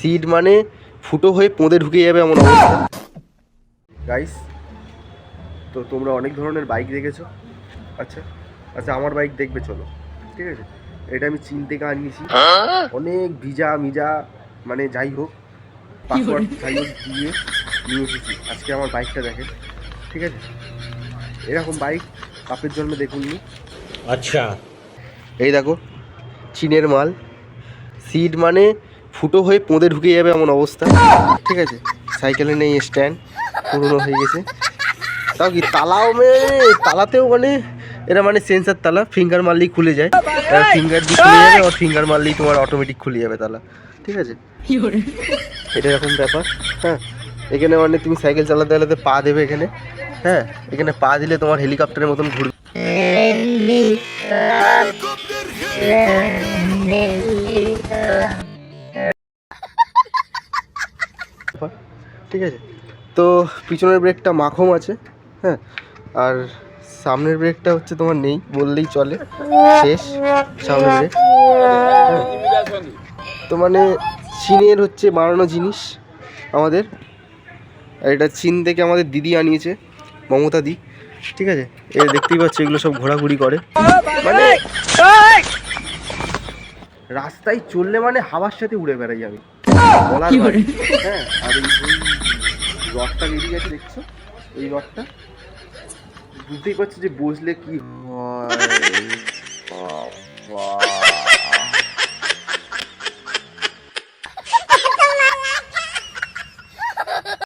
Seed মানে ফুটো হয়ে পোঁদে ঢুকে যাবে এমন অবস্থা। গাইস, তো তোমরা অনেক ধরনের বাইক দেখেছো। আচ্ছা আচ্ছা, আমার বাইক দেখবে চলো, ঠিক আছে? এটা আমি চীন থেকে আনিয়েছি, অনেক ভিজা মিজা মানে যাই হোক পাসওয়ার্ড যাই হোক দিয়ে নিয়ে এসেছি। আজকে আমার বাইকটা দেখেন, ঠিক আছে? এরকম বাইক বাপের জন্মে দেখুননি। আচ্ছা, এই দেখো, চীনের মাল। সিড মানে ফুটো হয়ে পোঁদে ঢুকে যাবে এমন অবস্থা, ঠিক আছে? সাইকেলে নেই স্ট্যান্ড, পুরনো হয়ে গেছে। তাও কি তালাও তালাতেও মানে এরা মানে সেন্সার তালা, ফিঙ্গার মারলেই খুলে যায়। ফিঙ্গার দিয়ে খুলে যাবে, আর ফিঙ্গার মারলেই তোমার অটোমেটিক খুলে যাবে তালা, ঠিক আছে? এটা এরকম ব্যাপার। হ্যাঁ, এখানে মানে তুমি সাইকেল চালাতে চালাতে পা দেবে এখানে, হ্যাঁ, এখানে পা দিলে তোমার হেলিকপ্টারের মতন ঘুরবে। ঠিক আছে? তো পিছনের ব্রেকটা মাখম আছে, হ্যাঁ, আর সামনের ব্রেকটা হচ্ছে তোমার নেই বললেই চলে, শেষ সামনের ব্রেক। হ্যাঁ, তো মানে চীনের হচ্ছে বানানো জিনিস আমাদের, আর এটা চীন থেকে আমাদের দিদি আনিয়েছে, মমতা দি, ঠিক আছে? এ দেখতেই পাচ্ছ এগুলো সব ঘোরাঘুরি করে, মানে রাস্তায় চললে মানে হাওয়ার সাথে উড়ে বেড়াই আমি, বলার বাইরে। হ্যাঁ, আর এই রডটা বেরিয়ে গেছে দেখছো, এই রডটা বুঝতেই পারছি যে বসলে কি হয়।